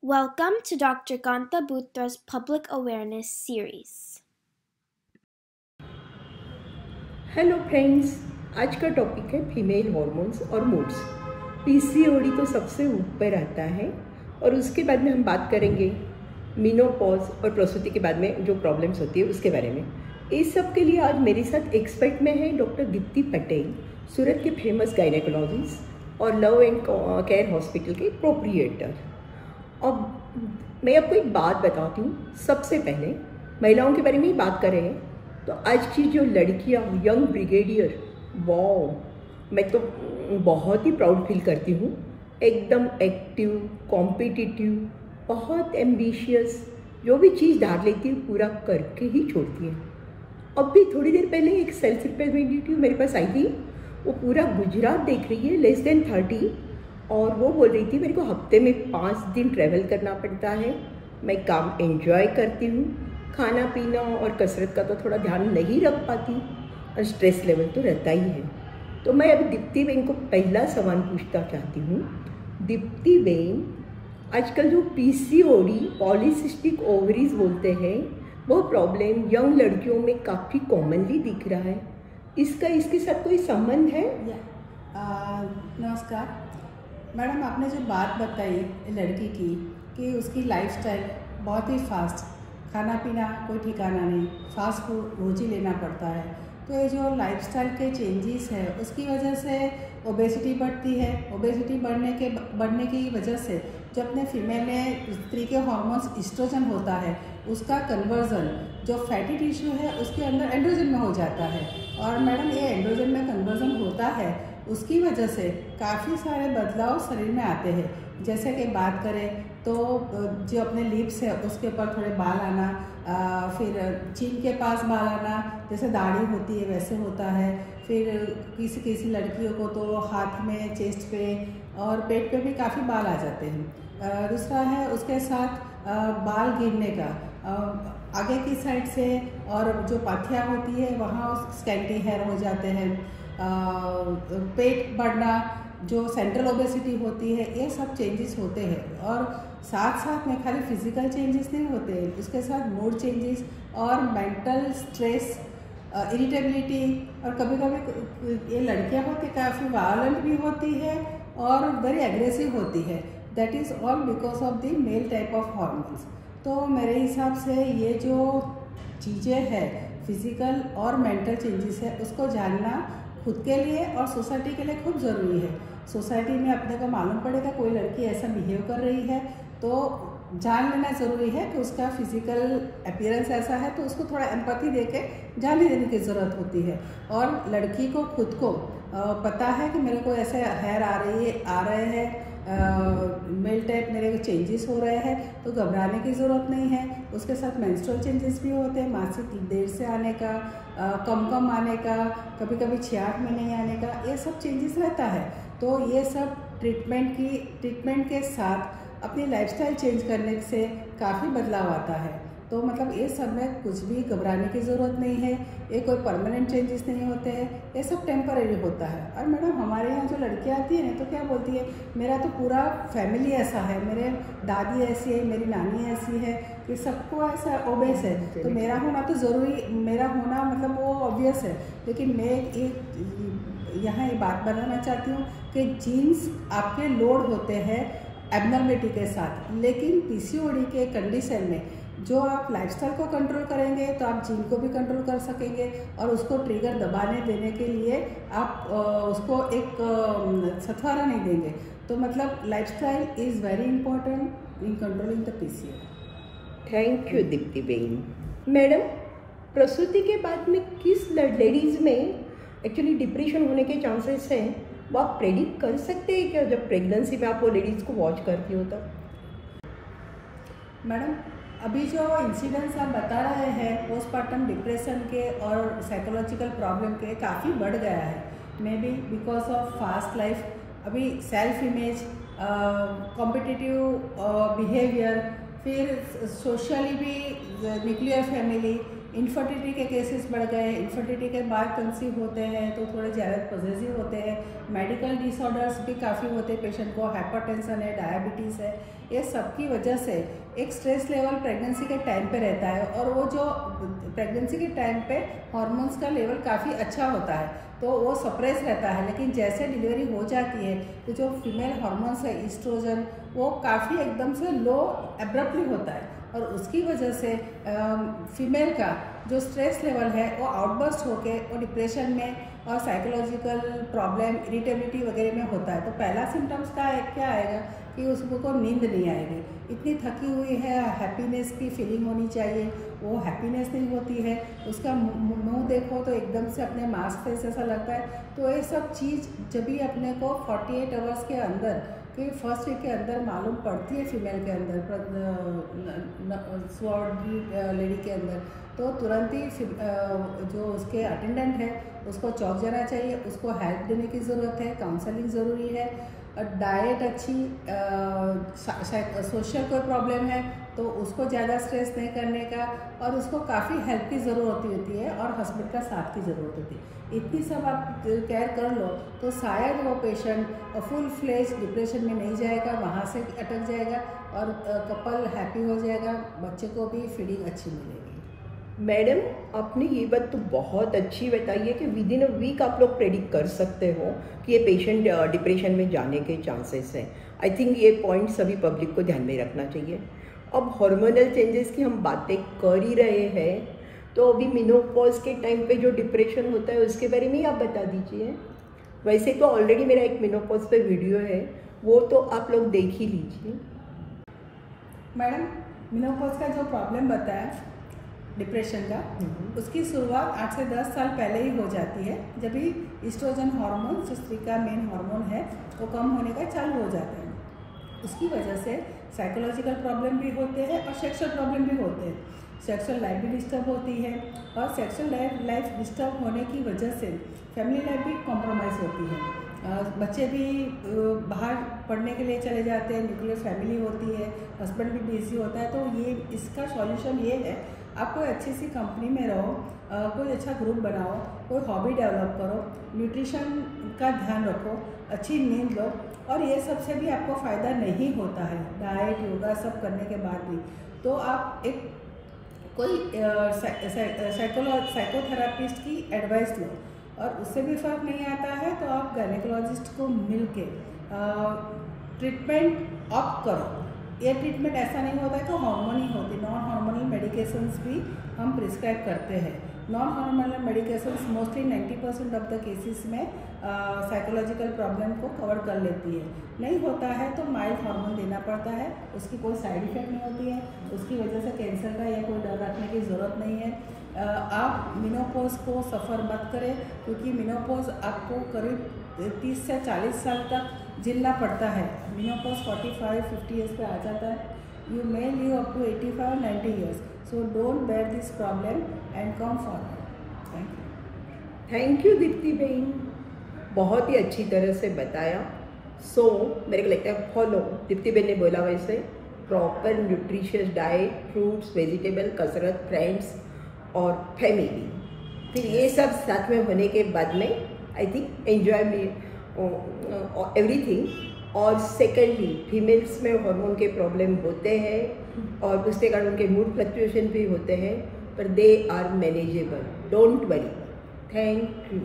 Welcome to Dr. Kanta Butra's Public Awareness Series. Hello friends, आज का topic है female hormones और moods. PCOD तो सबसे ऊपर आता है और उसके बाद में हम बात करेंगे मीनोपॉज और प्रसूति के बाद में जो प्रॉब्लम्स होती है उसके बारे में। इस सब के लिए आज मेरे साथ एक्सपर्ट में है डॉक्टर दीप्ति पटेल, सूरत के फेमस गायनेकोलॉजिस्ट और लव एंड केयर हॉस्पिटल के प्रोप्रिएटर। अब मैं आपको एक बात बताती हूँ। सबसे पहले महिलाओं के बारे में ही बात कर रहे हैं तो आज की जो लड़कियाँ यंग ब्रिगेडियर, वाओ, मैं तो बहुत ही प्राउड फील करती हूँ। एकदम एक्टिव, कॉम्पिटिटिव, बहुत एम्बिशियस, जो भी चीज़ डाल लेती है पूरा करके ही छोड़ती है। अब भी थोड़ी देर पहले एक सेल्फ रिप्रेजेंटेटिव मेरे पास आई थी, वो पूरा गुजरात देख रही है, लेस देन 30, और वो बोल रही थी मेरे को हफ्ते में 5 दिन ट्रैवल करना पड़ता है, मैं काम एंजॉय करती हूँ, खाना पीना और कसरत का तो थोड़ा ध्यान नहीं रख पाती और स्ट्रेस लेवल तो रहता ही है। तो मैं अभी दीप्ति बेन को पहला सवाल पूछना चाहती हूँ। दीप्ति बेन, आजकल जो पीसीओडी, पॉलीसिस्टिक ओवरीज बोलते हैं, वो प्रॉब्लम यंग लड़कियों में काफ़ी कॉमनली दिख रहा है, इसका इसके साथ कोई संबंध है? नमस्कार मैडम, आपने जो बात बताई लड़की की कि उसकी लाइफस्टाइल बहुत ही फास्ट, खाना पीना कोई ठिकाना नहीं, फास्ट फूड रोज ही लेना पड़ता है, तो ये जो लाइफस्टाइल के चेंजेस है उसकी वजह से ओबेसिटी बढ़ती है। ओबेसिटी बढ़ने की वजह से जो अपने फीमेल में स्त्री के हार्मोन्स एस्ट्रोजन होता है, उसका कन्वर्जन जो फैटी टिश्यू है उसके अंदर एंड्रोजन में हो जाता है। और मैडम, ये एंड्रोजन में कन्वर्जन होता है, उसकी वजह से काफ़ी सारे बदलाव शरीर में आते हैं। जैसे कि बात करें तो जो अपने लिप्स है उसके ऊपर थोड़े बाल आना, फिर चीन के पास बाल आना, जैसे दाढ़ी होती है वैसे होता है। फिर किसी किसी लड़कियों को तो हाथ में, चेस्ट पे और पेट पे भी काफ़ी बाल आ जाते हैं। दूसरा है उसके साथ बाल गिरने का, आगे की साइड से, और जो पाथिया होती है वहाँ स्कैंटी हेयर हो जाते हैं। पेट बढ़ना, जो सेंट्रल ओबेसिटी होती है, ये सब चेंजेस होते हैं। और साथ साथ में खाली फिजिकल चेंजेस नहीं होते हैं, उसके साथ मूड चेंजेस और मेंटल स्ट्रेस, इरिटेबिलिटी, और कभी कभी ये लड़कियां होती काफ़ी वायलेंट भी होती है और वेरी एग्रेसिव होती है। That is all because of the male type of hormones. तो मेरे हिसाब से ये जो चीज़ें हैं, फिजिकल और मेंटल चेंजेस है, उसको जानना खुद के लिए और सोसाइटी के लिए खूब ज़रूरी है। सोसाइटी में अपने को मालूम पड़ेगा कोई लड़की ऐसा बिहेव कर रही है तो जान लेना ज़रूरी है कि उसका फिजिकल अपीयरेंस ऐसा है, तो उसको थोड़ा एम्पैथी देके जाने देने की ज़रूरत होती है। और लड़की को खुद को पता है कि मेरे को ऐसे हेयर आ रहे हैं, मेल टाइप मेरे चेंजेस हो रहे हैं, तो घबराने की ज़रूरत नहीं है। उसके साथ मेंस्ट्रुअल चेंजेस भी होते हैं, मासिक देर से आने का, कम आने का, कभी कभी 6-8 महीने नहीं आने का, ये सब चेंजेस रहता है। तो ये सब ट्रीटमेंट के साथ अपनी लाइफस्टाइल चेंज करने से काफ़ी बदलाव आता है। तो मतलब ये सब में कुछ भी घबराने की ज़रूरत नहीं है, ये कोई परमानेंट चेंजेस नहीं होते हैं, ये सब टेम्परेरी होता है। और मैडम, हमारे यहाँ जो लड़कियाँ आती है ना तो क्या बोलती है, मेरा तो पूरा फैमिली ऐसा है, मेरे दादी ऐसी है, मेरी नानी ऐसी है, कि सबको ऐसा ओबेस है, तो मेरा होना तो ज़रूरी, मेरा होना मतलब वो ऑब्वियस है। लेकिन मैं एक यहाँ ये बात बताना चाहती हूँ कि जीन्स आपके लोड होते हैं एबनॉर्मलिटी के साथ, लेकिन पीसीओडी के कंडीशन में जो आप लाइफस्टाइल को कंट्रोल करेंगे तो आप जीन को भी कंट्रोल कर सकेंगे, और उसको ट्रिगर दबाने देने के लिए आप उसको एक सथवारा नहीं देंगे। तो मतलब lifestyle is very important in controlling the PCOD. Thank you Deepti Ben. Madam, प्रसूति के बाद में किस लेडीज़ में एक्चुअली डिप्रेशन होने के चांसेस हैं, वो आप प्रेडिक्ट कर सकते हैं क्या, जब प्रेगनेंसी में आप वो लेडीज़ को वॉच करती हो तब? मैडम, अभी जो इंसिडेंट्स आप बता रहे हैं पोस्टपार्टम डिप्रेशन के और साइकोलॉजिकल प्रॉब्लम के, काफ़ी बढ़ गया है। May be because of fast life, अभी सेल्फ इमेज, कॉम्पिटिटिव बिहेवियर, फिर सोशली भी न्यूक्लियर फैमिली, इनफर्टिलिटी के केसेस बढ़ गए, इनफर्टिलिटी के बाद कंसीव होते हैं तो थोड़े ज़्यादा पॉजिटिव होते हैं, मेडिकल डिसऑर्डर्स भी काफ़ी होते हैं पेशेंट को, हाइपरटेंशन है, डायबिटीज़ है, ये सब की वजह से एक स्ट्रेस लेवल प्रेगनेंसी के टाइम पे रहता है और वो जो प्रेगनेंसी के टाइम पे हार्मोन्स का लेवल काफ़ी अच्छा होता है तो वो सप्रेस रहता है, लेकिन जैसे डिलीवरी हो जाती है तो जो फीमेल हार्मोन्स है ईस्ट्रोजन वो काफ़ी एकदम से लो एब्रप्टली होता है और उसकी वजह से फीमेल का जो स्ट्रेस लेवल है वो आउटबर्स्ट होके वो डिप्रेशन में और साइकोलॉजिकल प्रॉब्लम, इरिटेबिलिटी वगैरह में होता है। तो पहला सिम्टम्स का क्या आएगा कि उसको नींद नहीं आएगी, इतनी थकी हुई है, हैप्पीनेस की फीलिंग होनी चाहिए, वो हैप्पीनेस नहीं होती है, उसका मुंह देखो तो एकदम से अपने मास्क फेस ऐसा लगता है। तो ये सब चीज़ जब भी अपने को 48 आवर्स के अंदर कि फर्स्ट वीक के अंदर मालूम पड़ती है फीमेल के अंदर, स्वार्ड लेडी के अंदर, तो तुरंत ही जो उसके अटेंडेंट है उसको चौंक जाना चाहिए, उसको हेल्प देने की ज़रूरत है, काउंसलिंग ज़रूरी है, डाइट अच्छी, सोशल कोई प्रॉब्लम है तो उसको ज़्यादा स्ट्रेस नहीं करने का और उसको काफ़ी हेल्प की ज़रूरत होती है और हस्बैंड का साथ की ज़रूरत होती है। इतनी सब आप केयर कर लो तो शायद वो पेशेंट फुल फ्लेज डिप्रेशन में नहीं जाएगा, वहाँ से अटक जाएगा और कपल हैप्पी हो जाएगा, बच्चे को भी फीडिंग अच्छी मिलेगी। मैडम आपने ये बात तो बहुत अच्छी बताई है कि विद इन अ वीक आप लोग प्रेडिक्ट कर सकते हो कि ये पेशेंट डिप्रेशन में जाने के चांसेस हैं। आई थिंक ये पॉइंट सभी पब्लिक को ध्यान में रखना चाहिए। अब हार्मोनल चेंजेस की हम बातें कर ही रहे हैं तो अभी मेनोपॉज के टाइम पे जो डिप्रेशन होता है उसके बारे में ही आप बता दीजिए। वैसे तो ऑलरेडी मेरा एक मेनोपॉज पे वीडियो है, वो तो आप लोग देख ही लीजिए। मैडम मेनोपॉज का जो प्रॉब्लम बताया डिप्रेशन का, उसकी शुरुआत 8 से 10 साल पहले ही हो जाती है, जब भी ईस्ट्रोजन हार्मोन जो स्त्री का मेन हार्मोन है वो कम होने का चालू हो जाते हैं। उसकी वजह से साइकोलॉजिकल प्रॉब्लम भी होते हैं और सेक्सुअल प्रॉब्लम भी होते हैं, सेक्सुअल लाइफ भी डिस्टर्ब होती है और सेक्सुअल लाइफ डिस्टर्ब होने की वजह से फैमिली लाइफ भी कॉम्प्रोमाइज़ होती है। बच्चे भी बाहर पढ़ने के लिए चले जाते हैं, न्यूक्लियर फैमिली होती है, हस्बैंड भी बिजी होता है। तो ये इसका सॉल्यूशन ये है आप कोई अच्छी सी कंपनी में रहो, कोई अच्छा ग्रुप बनाओ, कोई हॉबी डेवलप करो, न्यूट्रिशन का ध्यान रखो, अच्छी नींद लो और ये सबसे भी आपको फ़ायदा नहीं होता है डाइट योगा सब करने के बाद भी, तो आप एक कोई साइकोथेरापिस्ट की एडवाइस लो और उससे भी फ़र्क नहीं आता है तो आप गायनेकोलॉजिस्ट को मिल के ट्रीटमेंट ऑप्ट करो। ये ट्रीटमेंट ऐसा नहीं होता है कि हार्मोन ही होती, नॉन हार्मोनल मेडिकेशंस भी हम प्रिस्क्राइब करते हैं। Non hormonal medications mostly 90% of the cases में साइकोलॉजिकल प्रॉब्लम को कवर कर लेती है। नहीं होता है तो माइल्ड हार्मोन देना पड़ता है, उसकी कोई साइड इफ़ेक्ट नहीं होती है, उसकी वजह से कैंसर का या कोई डर रखने की ज़रूरत नहीं है। आप मेनोपॉज को सफ़र मत करें क्योंकि मेनोपॉज आपको करीब 30 से 40 साल तक झेलना पड़ता है। मेनोपॉज 45-50 ईयर्स पे आ जाता है। You may live up to 85-90 years, so don't bear this problem and come forward. Thank you. Thank you Deepti बहन, बहुत ही अच्छी तरह से बताया। मेरे को लगता है फॉलो दीप्ति बहन ने बोला वैसे proper nutritious diet, fruits, vegetable, कसरत, फ्रेंड्स और फैमिली, फिर ये सब साथ में होने के बाद में आई थिंक एंजॉय एवरीथिंग। और सेकेंडली फीमेल्स में हार्मोन के प्रॉब्लम होते हैं और उसके कारण उनके मूड फ्लक्चुएशन भी होते हैं, पर they are manageable, don't worry. Thank you.